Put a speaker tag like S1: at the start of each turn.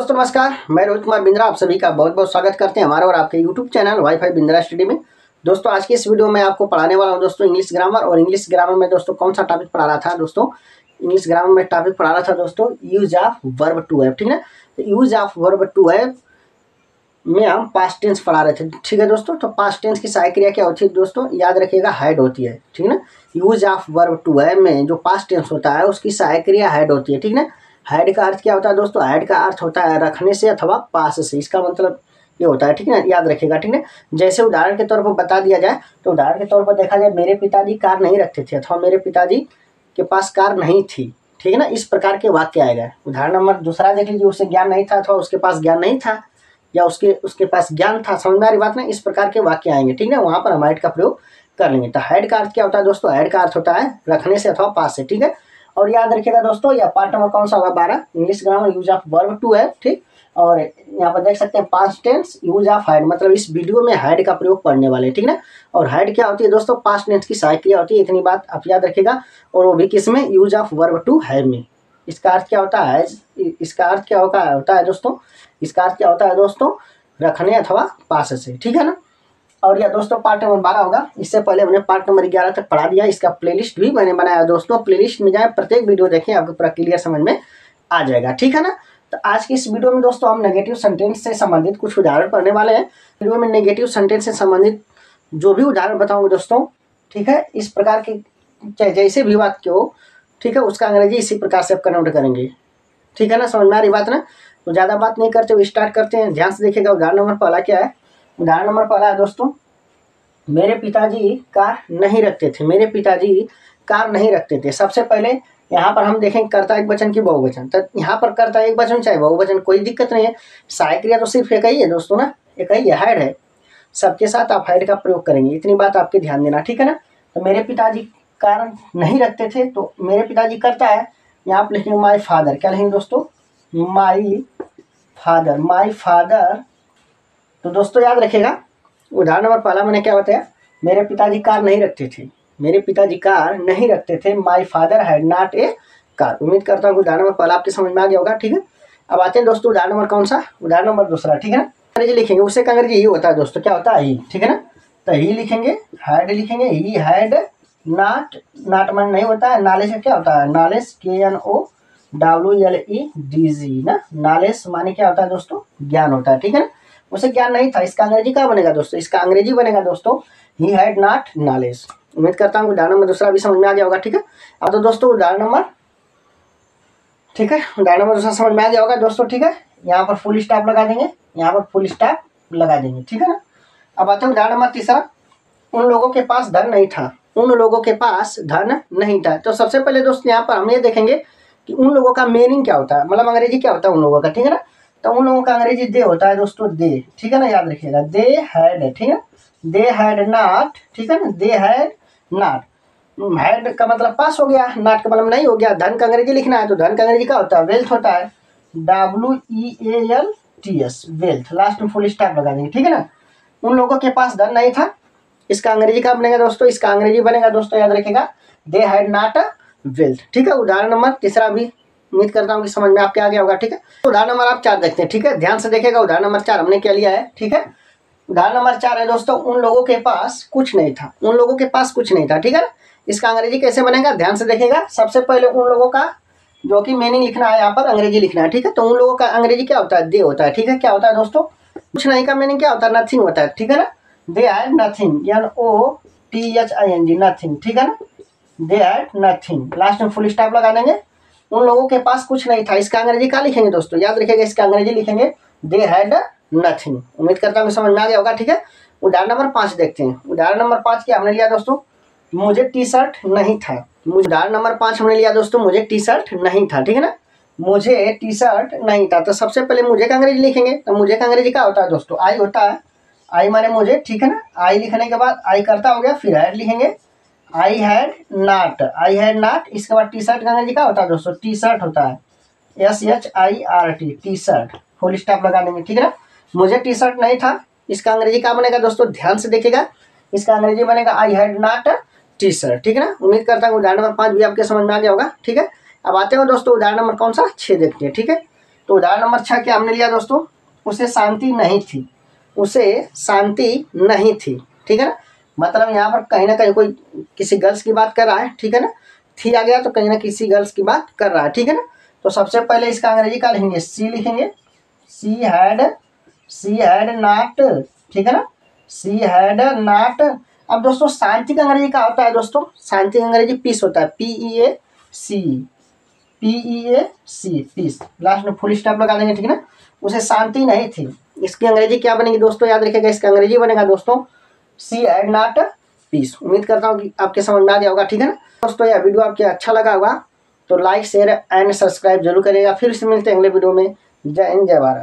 S1: दोस्तों नमस्कार, मैं रोहित कुमार बिंद्रा आप सभी का बहुत बहुत स्वागत करते हैं हमारे और आपके YouTube channel wifi Bindra study में। दोस्तों आज की इस वीडियो में आपको पढ़ाने वाला हूं दोस्तों इंग्लिश ग्रामर। और इंग्लिश ग्रामर में दोस्तों कौन सा टॉपिक पढ़ा रहा था दोस्तों, इंग्लिश ग्रामर में टॉपिक पढ़ा रहा था दोस्तों use of verb to have. ठीक है, तो use of verb to have में हम पास्ट टेंस पढ़ा रहे थे। ठीक है दोस्तों, तो पास्ट टेंस की सहायक क्रिया क्या होती है दोस्तों, याद रखिएगा हैड होती है। ठीक है ना, use of verb to have में जो पास्ट टेंस होता है उसकी सहायक क्रिया हैड होती है। ठीक है ना, हैड का अर्थ क्या होता है दोस्तों, हैड का अर्थ होता है रखने से अथवा पास से, इसका मतलब ये होता है। ठीक है ना, याद रखिएगा। ठीक है, जैसे उदाहरण के तौर पर बता दिया जाए तो उदाहरण के तौर पर देखा जाए मेरे पिताजी कार नहीं रखते थे अथवा मेरे पिताजी के पास कार नहीं थी। ठीक है ना, इस प्रकार के वाक्य आएगा। उदाहरण नंबर दूसरा देख लीजिए, उसे ज्ञान नहीं था अथवा उसके पास ज्ञान नहीं था या उसके पास ज्ञान था। समझ में आ रही बात ना, इस प्रकार के वाक्य आएंगे। ठीक है, वहां पर हम हैड का प्रयोग कर लेंगे। तो हैड का अर्थ क्या होता है दोस्तों, हैड का अर्थ होता है रखने से अथवा पास से। ठीक है, और याद रखिएगा दोस्तों यह पार्ट नंबर कौन सा होगा, 12, English grammar use of verb to है। ठीक, और यहाँ पर देख सकते हैं past tense use of had, मतलब इस वीडियो में हैड का प्रयोग पढ़ने वाले। ठीक है, और हैड क्या होती है दोस्तों, पास्ट टेंस की सहायक क्रिया होती है। इतनी बात आप याद रखिएगा, और वो भी किसमें, use of verb to have में। इसका अर्थ क्या होता है, इसका अर्थ क्या होता है दोस्तों, इसका अर्थ क्या होता है दोस्तों, रखने अथवा पास से। ठीक है ना, और यह दोस्तों पार्ट नंबर 12 होगा। इससे पहले हमने पार्ट नंबर 11 तक पढ़ा दिया, इसका प्लेलिस्ट भी मैंने बनाया दोस्तों। प्लेलिस्ट में जाए, प्रत्येक वीडियो देखें, आपको पूरा क्लियर समझ में आ जाएगा। ठीक है ना, तो आज की इस वीडियो में दोस्तों हम नेगेटिव सेंटेंस से संबंधित कुछ उदाहरण पढ़ने वाले हैं। वीडियो में नेगेटिव सेंटेंस से संबंधित जो भी उदाहरण बताऊंगे दोस्तों, ठीक है, इस प्रकार के चाहे जैसे भी वाक्य हो, ठीक है, उसका अंग्रेजी इसी प्रकार से आप कन्वर्ट करेंगे। ठीक है ना, समझ में आ रही बात ना, तो ज़्यादा बात नहीं करते हुए स्टार्ट करते हैं। ध्यान से देखिएगा। उदाहरण नंबर पहला क्या है, उदाहरण नंबर पहला है दोस्तों, मेरे पिताजी कार नहीं रखते थे। मेरे पिताजी कार नहीं रखते थे। सबसे पहले यहाँ पर हम देखें कर्ता एक वचन की बहुवचन, तो यहाँ पर कर्ता एक वचन चाहे बहुवचन कोई दिक्कत नहीं है। सहायक क्रिया तो सिर्फ एक ही है दोस्तों ना, एक ही है, हैड है। सबके साथ आप हैड का प्रयोग करेंगे, इतनी बात आपके ध्यान देना। ठीक है ना, तो मेरे पिताजी कार नहीं रखते थे, तो मेरे पिताजी करता है, यहाँ आप लिखेंगे माई फादर। क्या लिखेंगे दोस्तों, माई फादर, माई फादर। तो दोस्तों याद रखिएगा, उदाहरण नंबर पहला मैंने क्या बताया, मेरे पिताजी कार नहीं रखते थे। मेरे पिताजी कार नहीं रखते थे। My father had not a car. उम्मीद करता हूँ उदाहरण नंबर पहला आपके समझ में आ गया होगा। ठीक है, अब आते हैं दोस्तों उदाहरण नंबर कौन सा, उदाहरण नंबर दूसरा। ठीक है ना, अंग्रेजी लिखेंगे, उससे का अंग्रेजी ही होता है दोस्तों, क्या होता है ही। ठीक है ना, तो ही लिखेंगे, हैड लिखेंगे, ही हैड नॉट, नॉट मन नहीं होता है। नॉलेज का क्या होता है, नॉलेज KNOWLEDG ना, नॉलेज माने क्या होता है दोस्तों, ज्ञान होता है। ठीक है ना, उसे ज्ञान नहीं था। इसका अंग्रेजी क्या बनेगा दोस्तों, इसका अंग्रेजी बनेगा दोस्तों ही हैड नॉट नॉलेज। उम्मीद करता हूँ उदाहरण नंबर दूसरा भी समझ में आ गया होगा। ठीक है, अब तो दोस्तों उदाहरण नंबर, ठीक है, उदाहरण नंबर दूसरा समझ में आ गया होगा दोस्तों। ठीक है, यहाँ पर फुल स्टॉप लगा देंगे, यहाँ पर फुल स्टॉप लगा देंगे। ठीक है ना, अब आते हैं उदाहरण नंबर तीसरा, उन लोगों के पास धन नहीं था। उन लोगों के पास धन नहीं था। तो सबसे पहले दोस्तों यहाँ पर हम ये देखेंगे कि उन लोगों का मीनिंग क्या होता है, मतलब अंग्रेजी क्या होता है उन लोगों का। ठीक है ना, तो उन लोगों का अंग्रेजी दे होता है दोस्तों, दे। ठीक है ना, याद रखिएगा, दे हैड। ठीक है, दे हैड नॉट। ठीक है ना, दे हैड नॉट। हैड का मतलब पास हो गया, नॉट का मतलब नहीं हो गया। धन का अंग्रेजी लिखना है तो धन का अंग्रेजी क्या होता है, वेल्थ होता है, WEALTH, वेल्थ। लास्ट में फुल स्टॉप लगा देंगे। ठीक है ना, उन लोगों के पास धन नहीं था। इसका अंग्रेजी क्या बनेगा दोस्तों, इसका अंग्रेजी बनेगा दोस्तों, याद रखिएगा, दे हैड नॉट वेल्थ। ठीक है, उदाहरण नंबर तीसरा भी उम्मीद करता हूँ कि समझ में आपके आ गया होगा। ठीक है, तो उदाहरण नंबर आप 4 देखते हैं। ठीक है, ध्यान से देखिएगा, उदाहरण नंबर 4 हमने क्या लिया है। ठीक है, उदाहरण नंबर 4 है दोस्तों, उन लोगों के पास कुछ नहीं था। उन लोगों के पास कुछ नहीं था। ठीक है ना, इसका अंग्रेजी कैसे बनेगा, ध्यान से देखिएगा। सबसे पहले उन लोगों का जो कि मीनिंग लिखना है, यहाँ पर अंग्रेजी लिखना है। ठीक है, तो उन लोगों का अंग्रेजी क्या होता है, दे होता है। ठीक है, क्या होता है दोस्तों, कुछ नहीं का मीनिंग क्या होता है, नथिंग होता है। ठीक है ना, they had nothing, NOTHING, nothing. ठीक है ना, दे हैड नथिंग। लास्ट में फुल स्टॉप लगा देंगे। उन लोगों के पास कुछ नहीं था। इसका अंग्रेजी क्या लिखेंगे दोस्तों, याद रखिएगा, इसका अंग्रेजी लिखेंगे दे हैड नथिंग। उम्मीद करता हूँ समझ में आ गया होगा। ठीक है, उदाहरण नंबर 5 देखते हैं। उदाहरण नंबर 5 क्या हमने लिया दोस्तों, मुझे टी शर्ट नहीं था। उदाहरण नंबर 5 हमने लिया दोस्तों, मुझे टी शर्ट नहीं था। ठीक है ना, मुझे टी शर्ट नहीं था। तो सबसे पहले मुझे का अंग्रेजी लिखेंगे, तो मुझे का अंग्रेजी क्या होता है दोस्तों, आई होता है। आई माने मुझे। ठीक है ना, आई लिखने के बाद आई करता हो गया, फिर हैड लिखेंगे, I had not, I had not. इसके बाद टी शर्ट का अंग्रेजी क्या होता है दोस्तों, टी शर्ट होता है, SHIRT, T shirt. Full stop लगा देंगे। ठीक है ना, मुझे टी शर्ट नहीं था। इसका अंग्रेजी क्या बनेगा दोस्तों, ध्यान से देखिएगा, इसका अंग्रेजी बनेगा I had not T shirt. ठीक है ना, उम्मीद करता हूँ उदाहरण नंबर 5 भी आपके समझ में आ गया होगा। ठीक है, अब आते हैं दोस्तों उदाहरण नंबर कौन सा, 6 देखते हैं। ठीक है, तो उदाहरण नंबर 6 क्या हमने लिया दोस्तों, उसे शांति नहीं थी, उसे शांति नहीं थी, ठीक है ना। मतलब यहाँ पर कहीं ना कहीं कोई किसी गर्ल्स की बात कर रहा है, ठीक है ना। थी आ गया तो कहीं ना किसी गर्ल्स की बात कर रहा है, ठीक है ना। तो सबसे पहले इसका अंग्रेजी क्या लिखेंगे, सी लिखेंगे, सी हैड नॉट, ठीक है ना, सी हैड नॉट। अब दोस्तों शांति का अंग्रेजी क्या होता है दोस्तों, शांति का अंग्रेजी पीस होता है, PEAC, पीस। लास्ट में फुल स्टॉप लगा देंगे, ठीक है ना। उसे शांति नहीं थी, इसकी अंग्रेजी क्या बनेगी दोस्तों, याद रखिएगा, इसका अंग्रेजी बनेगा दोस्तों सी हैड नॉट पीस। उम्मीद करता हूँ कि आपके समझ में आ गया होगा, ठीक है ना दोस्तों। यह वीडियो आपको अच्छा लगा होगा तो लाइक शेयर एंड सब्सक्राइब जरूर करिएगा। फिर से मिलते हैं अगले वीडियो में। जय हिंद, जय भारत।